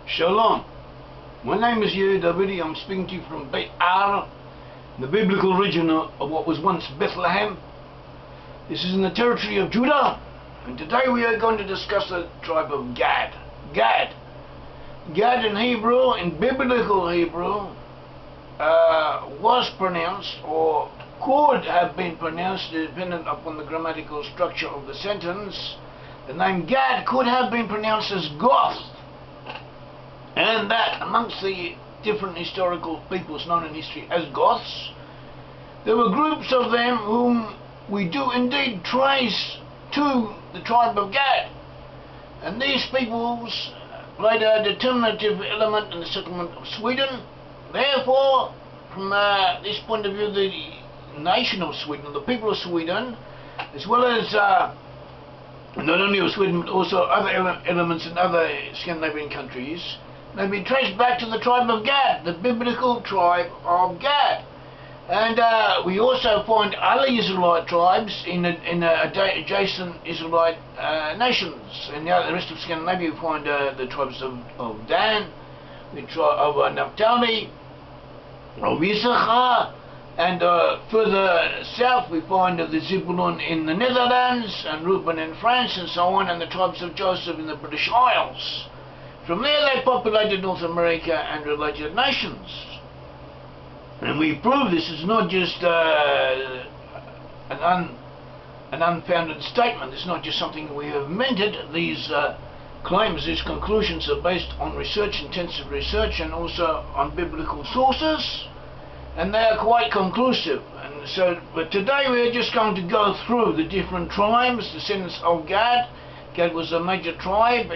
Shalom. My name is Yair Davidiy. I'm speaking to you from Brit-Am, the biblical region of what was once Bethlehem. This is in the territory of Judah, and today we are going to discuss the tribe of Gad. Gad in Hebrew, in biblical Hebrew, was pronounced, or could have been pronounced, dependent upon the grammatical structure of the sentence. The name Gad could have been pronounced as Goth. And that amongst the different historical peoples known in history as Goths, there were groups of them whom we do indeed trace to the tribe of Gad. And these peoples played a determinative element in the settlement of Sweden. Therefore, from this point of view, the nation of Sweden, the people of Sweden, as well as not only of Sweden but also other elements in other Scandinavian countries, may be traced back to the tribe of Gad, the biblical tribe of Gad. And we also find other Israelite tribes in adjacent Israelite nations. In the rest of Scandinavia we find the tribes of Dan, of Naphtali, of Issachar, and further south we find the Zebulun in the Netherlands, and Reuben in France, and so on, and the tribes of Joseph in the British Isles. From there they populated North America and related nations. And we prove this is not just an unfounded statement. It's not just something we have invented. These claims, these conclusions are based on research, intensive research, and also on biblical sources, and they are quite conclusive. And so, but today we are just going to go through the different tribes, descendants of Gad. Gad was a major tribe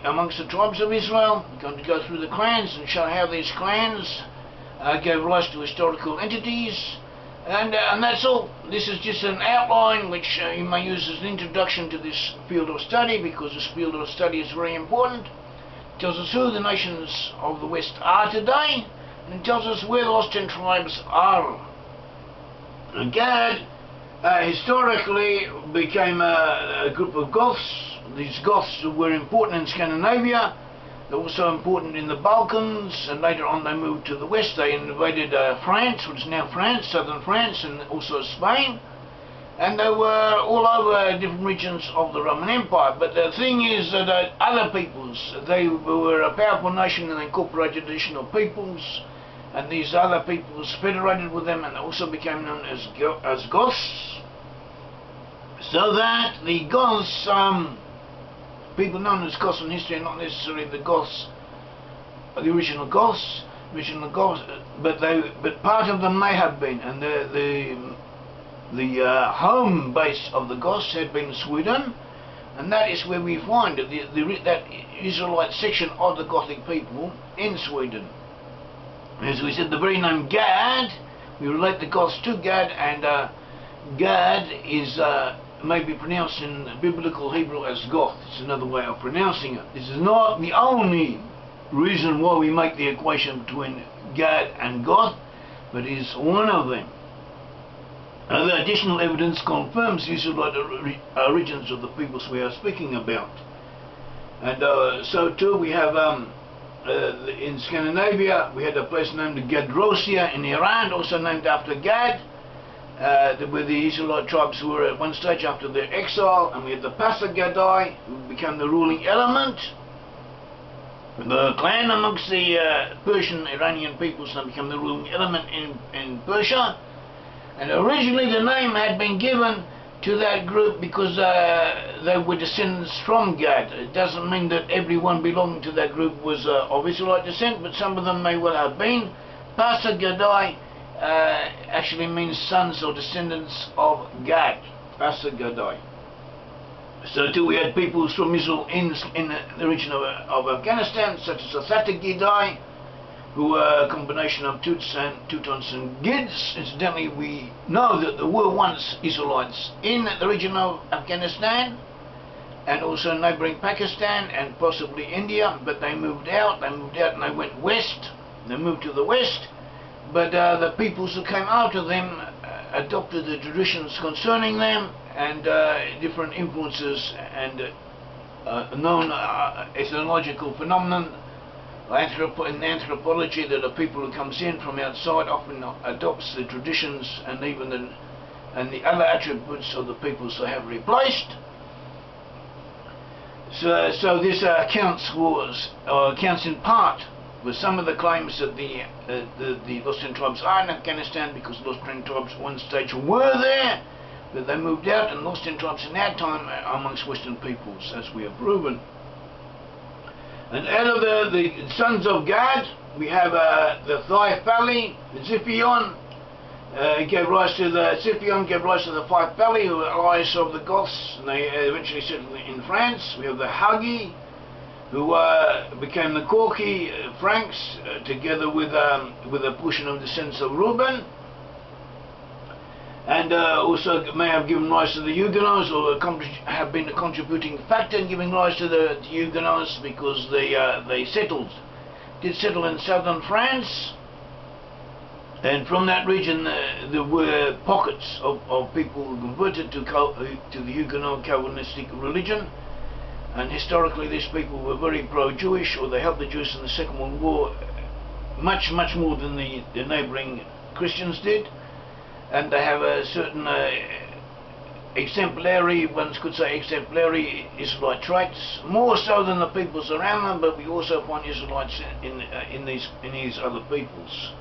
amongst the tribes of Israel. We're going to go through the clans and show how these clans gave rise to historical entities, and that's all. This is just an outline which you may use as an introduction to this field of study, because this field of study is very important. It tells us who the nations of the West are today, and it tells us where the lost 10 tribes are. And Gad historically became a group of Goths. These Goths were important in Scandinavia. They're also important in the Balkans, and later on they moved to the west. They invaded France, which is now France, southern France, and also Spain. And they were all over different regions of the Roman Empire. But the thing is that other peoples, they were a powerful nation and incorporated additional peoples, and these other peoples federated with them and also became known as Goths. So that the Goths, people known as Goths in history are not necessarily the Goths, the original Goths, but part of them may have been, and the home base of the Goths had been Sweden, and that is where we find that Israelite section of the Gothic people in Sweden. As we said, the very name Gad, we relate the Goths to Gad, and Gad is may be pronounced in biblical Hebrew as Goth. It's another way of pronouncing it. This is not the only reason why we make the equation between Gad and Goth, but is one of them. Other additional evidence confirms the Israelite origins of the peoples we are speaking about. And so too we have in Scandinavia we had a place named Gadrosia in Iran, also named after Gad, where the Israelite tribes were at one stage after their exile, and we had the Pasagadi, who became the ruling element, the clan amongst the Persian Iranian peoples, that became the ruling element in Persia. And originally the name had been given to that group because they were descendants from Gad. It doesn't mean that everyone belonging to that group was of Israelite descent, but some of them may well have been. Pasagadi actually means sons or descendants of Gad, Pasagadi. So too we had peoples from Israel in the region of Afghanistan, such as the Davidiy, who were a combination of Teutons and Gids. Incidentally, we know that there were once Israelites in the region of Afghanistan, and also neighbouring Pakistan and possibly India, but they moved out and they went west. They moved to the west. But the peoples who came after them adopted the traditions concerning them, and different influences and known ethnological phenomenon In anthropology, that a people who comes in from outside often adopts the traditions and even the other attributes of the peoples they have replaced. So this accounts in part with some of the claims that the Australian tribes are in Afghanistan, because the Australian tribes at one stage were there, but they moved out, and the Australian tribes in our time are amongst Western peoples, as we have proven. And out of the sons of Gad, we have the Thai-Fali, the Ziphion, gave rise to the Thai-Fali, who were allies of the Goths, and they eventually settled in France. We have the Hagi, who became the Corki Franks, together with a portion of the descendants of Reuben, and also may have given rise to the Huguenots, or have been a contributing factor in giving rise to the Huguenots, because they did settle in southern France, and from that region there were pockets of people who converted to the Huguenot Calvinistic religion. And historically these people were very pro-Jewish, or they helped the Jews in the Second World War much more than the neighbouring Christians did. And they have a certain exemplary, one could say exemplary Israelite traits, more so than the peoples around them, but we also find Israelites in these other peoples.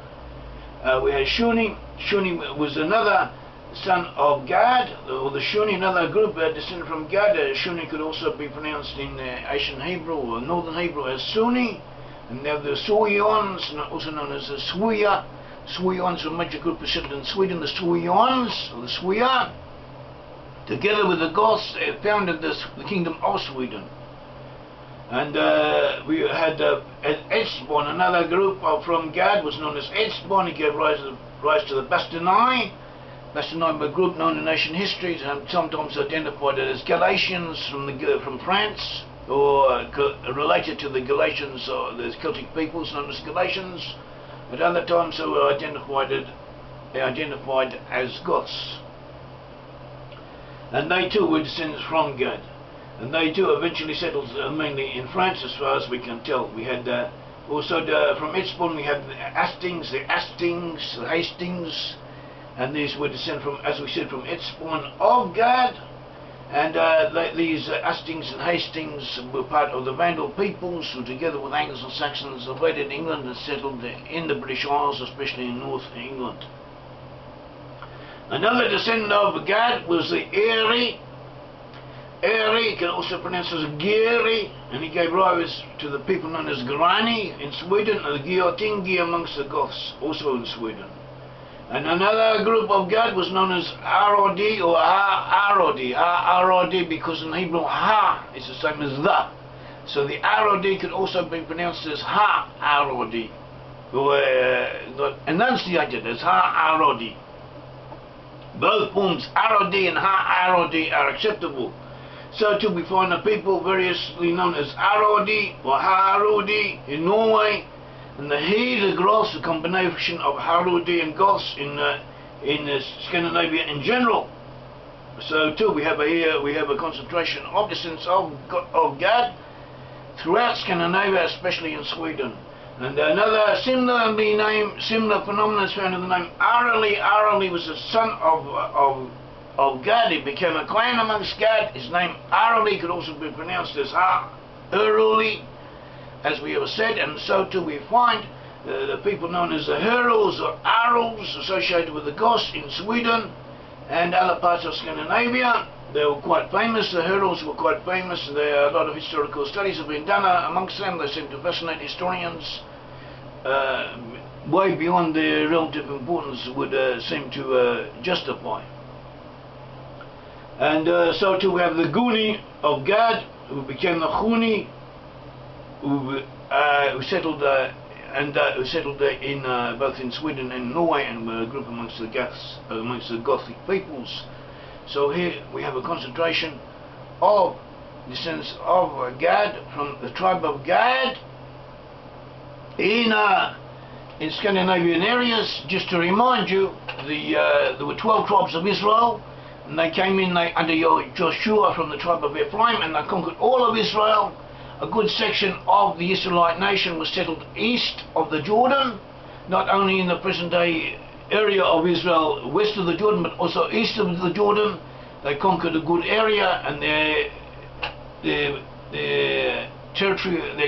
We had Shuni. Shuni was another son of Gad, or the Shuni, another group descended from Gad. Shuni could also be pronounced in Asian Hebrew or Northern Hebrew as Sunni. And now the Suions, also known as the Suya. Suions were a major group settled in Sweden. The Suions, or the Suya, together with the Goths, founded the kingdom of Sweden. And we had Edsbon, another group from Gad was known as Edsbon. He gave rise to the Bastani. Bastani were a group known in ancient history, and sometimes identified as Galatians from France, or related to the Galatians, or the Celtic peoples known as Galatians. At other times they were identified as Goths. And they too were descendants from Gad. And they too eventually settled mainly in France, as far as we can tell. We had also from Edsbon we had the Hastings, the Hastings, and these were descended from, as we said, from Edsbon of Gad. And these Hastings and Hastings were part of the Vandal peoples, who together with Angles and Saxons invaded England and settled in the British Isles, especially in North England. Another descendant of Gad was the Yair. Yair can also pronounce as Giri, and he gave rise to the people known as Grani in Sweden, and the Giotingi amongst the Goths, also in Sweden. And another group of Gad was known as Arodi, or Ha-Arodi. Ha-Arodi, because in Hebrew Ha is the same as the. So the Arodi could also be pronounced as Ha-Arodi, or enunciated as Ha-Arodi. Both forms, Arodi and Ha-Arodi, are acceptable. So too we find a people variously known as Arodi or Ha-Arodi in Norway, and the Goths, a combination of Harudi and Goths in Scandinavia in general. So too we have a concentration of descendants of Gad throughout Scandinavia, especially in Sweden. And another similar phenomenon is found in the name Arali. Arali was the son of Gad. He became a clan amongst Gad. His name Arali could also be pronounced as Ha-Uruli, as we have said, and so too we find the people known as the Herals or Arals associated with the Goths in Sweden and other parts of Scandinavia. They were quite famous. The Herals were quite famous. There are a lot of historical studies have been done amongst them. They seem to fascinate historians way beyond their relative importance would seem to justify. And so too we have the Guni of Gad, who became the Chuni, who settled in both in Sweden and Norway, and were a group amongst the Goths, amongst the Gothic peoples. So here we have a concentration of descendants of Gad from the tribe of Gad in Scandinavian areas. Just to remind you, there were 12 tribes of Israel, and they came in under Joshua from the tribe of Ephraim, and they conquered all of Israel a good section of the Israelite nation was settled east of the Jordan, not only in the present day area of Israel west of the Jordan, but also east of the Jordan. They conquered a good area, and their territory, the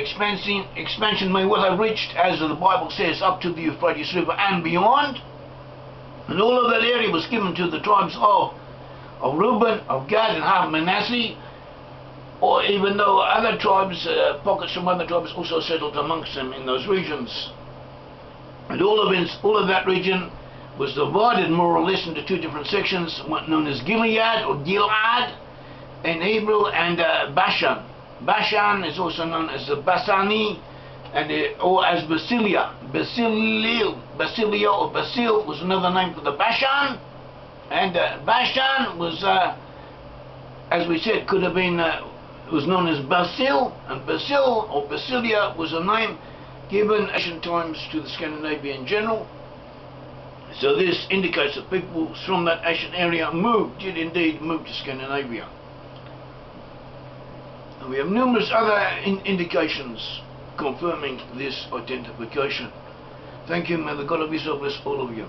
expansion may well have reached, as the Bible says, up to the Euphrates River and beyond. And all of that area was given to the tribes of Reuben, of Gad, and half Manasseh, or even though other tribes, pockets from other tribes also settled amongst them in those regions. And all of that region was divided more or less into two different sections, one known as Gilead or Gilad in Hebrew, and Bashan. Bashan is also known as the Basani, or as Basilia. Basilia or Basil was another name for the Bashan, and Bashan was, as we said, could have been, was known as Basil, and Basil or Basilia was a name given ancient times to the Scandinavia in general. So this indicates that people from that ancient area did indeed move to Scandinavia. And we have numerous other indications confirming this identification. Thank you. May the God of Israel bless all of you.